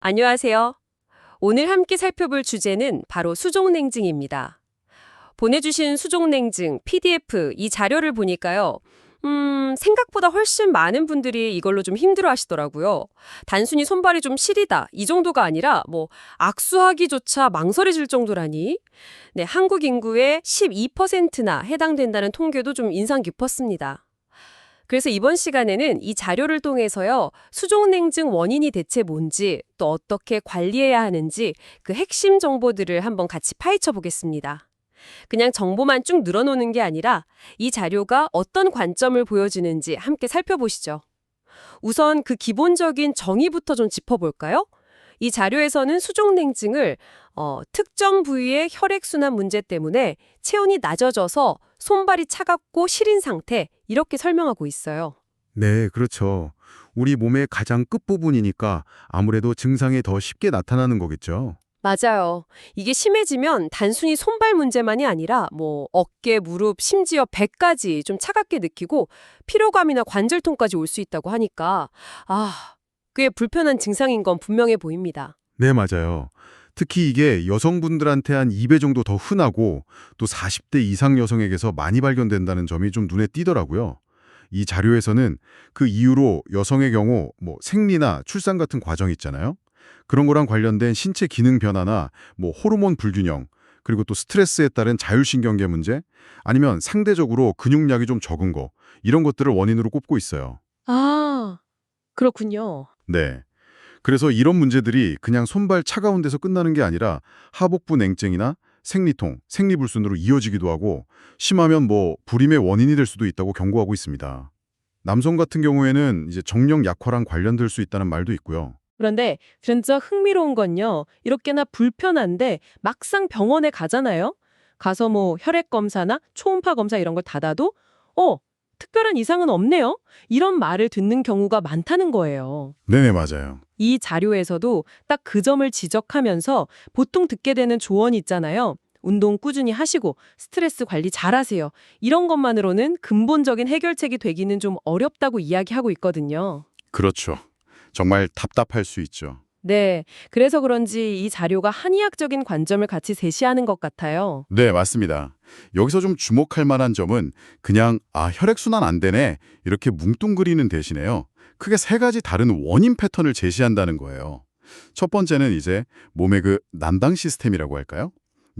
안녕하세요. 오늘 함께 살펴볼 주제는 바로 수족냉증입니다. 보내주신 수족냉증 PDF 이 자료를 보니까요. 생각보다 훨씬 많은 분들이 이걸로 좀 힘들어 하시더라고요. 단순히 손발이 좀 시리다 이 정도가 아니라 악수하기조차 망설여질 정도라니. 네, 한국 인구의 12%나 해당된다는 통계도 좀 인상 깊었습니다. 그래서 이번 시간에는 이 자료를 통해서요, 수족냉증 원인이 대체 뭔지, 또 어떻게 관리해야 하는지 그 핵심 정보들을 한번 같이 파헤쳐 보겠습니다. 그냥 정보만 쭉 늘어놓는 게 아니라 이 자료가 어떤 관점을 보여주는지 함께 살펴보시죠. 우선 그 기본적인 정의부터 좀 짚어볼까요? 이 자료에서는 수족냉증을 특정 부위의 혈액순환 문제 때문에 체온이 낮아져서 손발이 차갑고 시린 상태 이렇게 설명하고 있어요. 네, 그렇죠. 우리 몸의 가장 끝부분이니까 아무래도 증상이 더 쉽게 나타나는 거겠죠. 맞아요. 이게 심해지면 단순히 손발 문제만이 아니라 어깨, 무릎, 심지어 배까지 좀 차갑게 느끼고 피로감이나 관절통까지 올 수 있다고 하니까 꽤 불편한 증상인 건 분명해 보입니다. 네, 맞아요. 특히 이게 여성분들한테 한 2배 정도 더 흔하고 또 40대 이상 여성에게서 많이 발견된다는 점이 좀 눈에 띄더라고요. 이 자료에서는 그 이후로 여성의 경우 생리나 출산 같은 과정 있잖아요. 그런 거랑 관련된 신체 기능 변화나 호르몬 불균형, 그리고 또 스트레스에 따른 자율신경계 문제, 아니면 상대적으로 근육량이 좀 적은 거, 이런 것들을 원인으로 꼽고 있어요. 아, 그렇군요. 네. 그래서 이런 문제들이 그냥 손발 차가운 데서 끝나는 게 아니라 하복부 냉증이나 생리통, 생리불순으로 이어지기도 하고 심하면 불임의 원인이 될 수도 있다고 경고하고 있습니다. 남성 같은 경우에는 이제 정력 약화랑 관련될 수 있다는 말도 있고요. 그런데 진짜 흥미로운 건요. 이렇게나 불편한데 막상 병원에 가잖아요. 가서 혈액 검사나 초음파 검사 이런 걸 받아도 특별한 이상은 없네요. 이런 말을 듣는 경우가 많다는 거예요. 네네, 맞아요. 이 자료에서도 딱 그 점을 지적하면서 보통 듣게 되는 조언이 있잖아요. 운동 꾸준히 하시고 스트레스 관리 잘하세요. 이런 것만으로는 근본적인 해결책이 되기는 좀 어렵다고 이야기하고 있거든요. 그렇죠. 정말 답답할 수 있죠. 네, 그래서 그런지 이 자료가 한의학적인 관점을 같이 제시하는 것 같아요. 네, 맞습니다. 여기서 좀 주목할 만한 점은 그냥 혈액순환 안 되네 이렇게 뭉뚱그리는 대신에요. 크게 세 가지 다른 원인 패턴을 제시한다는 거예요. 첫 번째는 이제 몸의 그 난당 시스템이라고 할까요?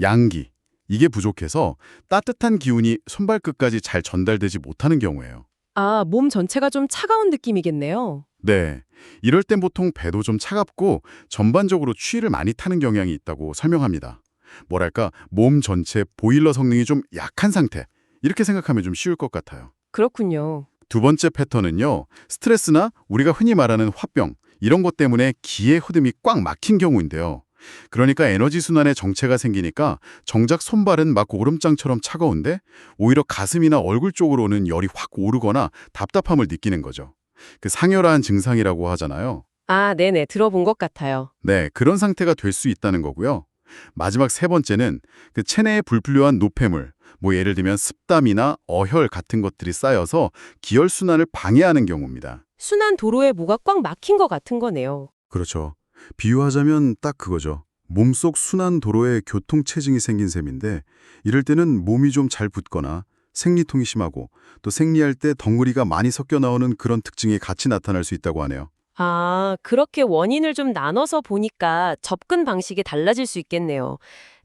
양기. 이게 부족해서 따뜻한 기운이 손발끝까지 잘 전달되지 못하는 경우예요. 아, 몸 전체가 좀 차가운 느낌이겠네요. 네. 이럴 땐 보통 배도 좀 차갑고 전반적으로 추위를 많이 타는 경향이 있다고 설명합니다. 뭐랄까, 몸 전체 보일러 성능이 좀 약한 상태. 이렇게 생각하면 좀 쉬울 것 같아요. 그렇군요. 두 번째 패턴은요. 스트레스나 우리가 흔히 말하는 화병, 이런 것 때문에 기의 흐름이 꽉 막힌 경우인데요. 그러니까 에너지 순환에 정체가 생기니까 정작 손발은 막 오름장처럼 차가운데 오히려 가슴이나 얼굴 쪽으로는 열이 확 오르거나 답답함을 느끼는 거죠. 그 상열화한 증상이라고 하잖아요. 아, 네네. 들어본 것 같아요. 네, 그런 상태가 될 수 있다는 거고요. 마지막 세 번째는 그 체내에 불필요한 노폐물, 예를 들면 습담이나 어혈 같은 것들이 쌓여서 기혈순환을 방해하는 경우입니다. 순환 도로에 뭐가 꽉 막힌 것 같은 거네요. 그렇죠. 비유하자면 딱 그거죠. 몸속 순환 도로에 교통체증이 생긴 셈인데 이럴 때는 몸이 좀 잘 붓거나 생리통이 심하고 또 생리할 때 덩어리가 많이 섞여 나오는 그런 특징이 같이 나타날 수 있다고 하네요. 아, 그렇게 원인을 좀 나눠서 보니까 접근 방식이 달라질 수 있겠네요.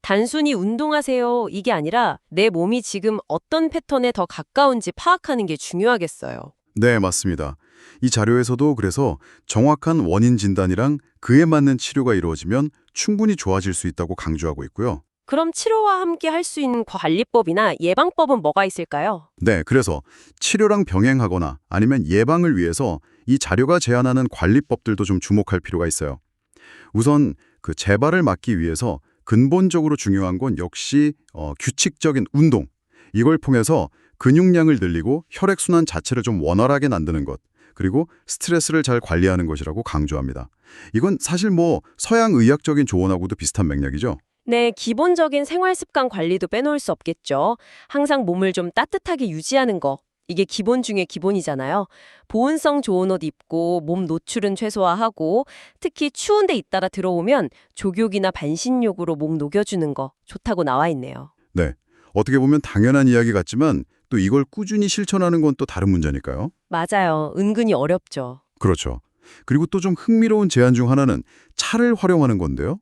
단순히 운동하세요 이게 아니라 내 몸이 지금 어떤 패턴에 더 가까운지 파악하는 게 중요하겠어요. 네, 맞습니다. 이 자료에서도 그래서 정확한 원인 진단이랑 그에 맞는 치료가 이루어지면 충분히 좋아질 수 있다고 강조하고 있고요. 그럼 치료와 함께 할 수 있는 관리법이나 예방법은 뭐가 있을까요? 네, 그래서 치료랑 병행하거나 아니면 예방을 위해서 이 자료가 제안하는 관리법들도 좀 주목할 필요가 있어요. 우선 그 재발을 막기 위해서 근본적으로 중요한 건 역시 규칙적인 운동. 이걸 통해서 근육량을 늘리고 혈액순환 자체를 좀 원활하게 만드는 것. 그리고 스트레스를 잘 관리하는 것이라고 강조합니다. 이건 사실 서양 의학적인 조언하고도 비슷한 맥락이죠. 네, 기본적인 생활 습관 관리도 빼놓을 수 없겠죠. 항상 몸을 좀 따뜻하게 유지하는 거. 이게 기본 중에 기본이잖아요. 보온성 좋은 옷 입고 몸 노출은 최소화하고 특히 추운 데 있다가 들어오면 족욕이나 반신욕으로 목 녹여주는 거 좋다고 나와 있네요. 네. 어떻게 보면 당연한 이야기 같지만 또 이걸 꾸준히 실천하는 건 또 다른 문제니까요. 맞아요. 은근히 어렵죠. 그렇죠. 그리고 또 좀 흥미로운 제안 중 하나는 차를 활용하는 건데요.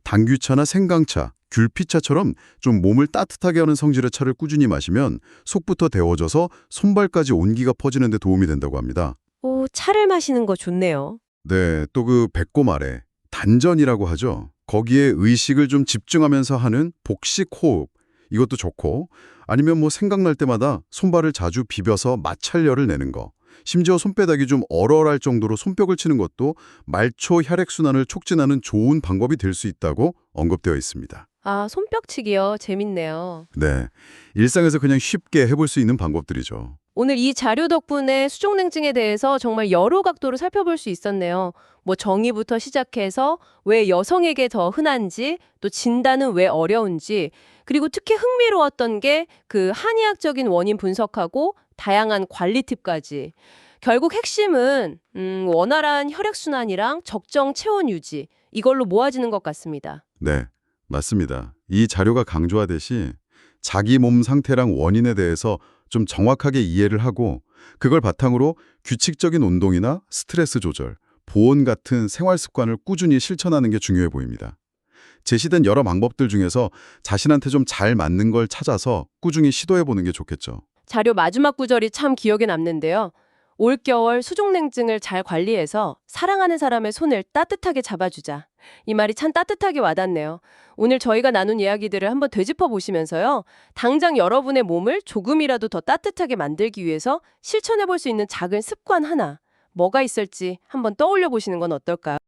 당귀차나 생강차, 귤피차처럼 좀 몸을 따뜻하게 하는 성질의 차를 꾸준히 마시면 속부터 데워져서 손발까지 온기가 퍼지는 데 도움이 된다고 합니다. 오, 차를 마시는 거 좋네요. 네, 또 그 배꼽 아래 단전이라고 하죠. 거기에 의식을 좀 집중하면서 하는 복식 호흡, 이것도 좋고, 아니면 뭐 생각날 때마다 손발을 자주 비벼서 마찰열을 내는 거, 심지어 손바닥이 좀 얼얼할 정도로 손뼉을 치는 것도 말초 혈액순환을 촉진하는 좋은 방법이 될 수 있다고 언급되어 있습니다. 아, 손뼉치기요. 재밌네요. 네, 일상에서 그냥 쉽게 해볼 수 있는 방법들이죠. 오늘 이 자료 덕분에 수족냉증에 대해서 정말 여러 각도로 살펴볼 수 있었네요. 뭐 정의부터 시작해서 왜 여성에게 더 흔한지, 또 진단은 왜 어려운지, 그리고 특히 흥미로웠던 게 그 한의학적인 원인 분석하고 다양한 관리 팁까지. 결국 핵심은 원활한 혈액순환이랑 적정 체온 유지, 이걸로 모아지는 것 같습니다. 네, 맞습니다. 이 자료가 강조하듯이 자기 몸 상태랑 원인에 대해서 좀 정확하게 이해를 하고 그걸 바탕으로 규칙적인 운동이나 스트레스 조절, 보온 같은 생활 습관을 꾸준히 실천하는 게 중요해 보입니다. 제시된 여러 방법들 중에서 자신한테 좀 잘 맞는 걸 찾아서 꾸준히 시도해 보는 게 좋겠죠. 자료 마지막 구절이 참 기억에 남는데요. 올겨울 수족냉증을 잘 관리해서 사랑하는 사람의 손을 따뜻하게 잡아주자. 이 말이 참 따뜻하게 와닿네요. 오늘 저희가 나눈 이야기들을 한번 되짚어 보시면서요. 당장 여러분의 몸을 조금이라도 더 따뜻하게 만들기 위해서 실천해 볼 수 있는 작은 습관 하나, 뭐가 있을지 한번 떠올려 보시는 건 어떨까요?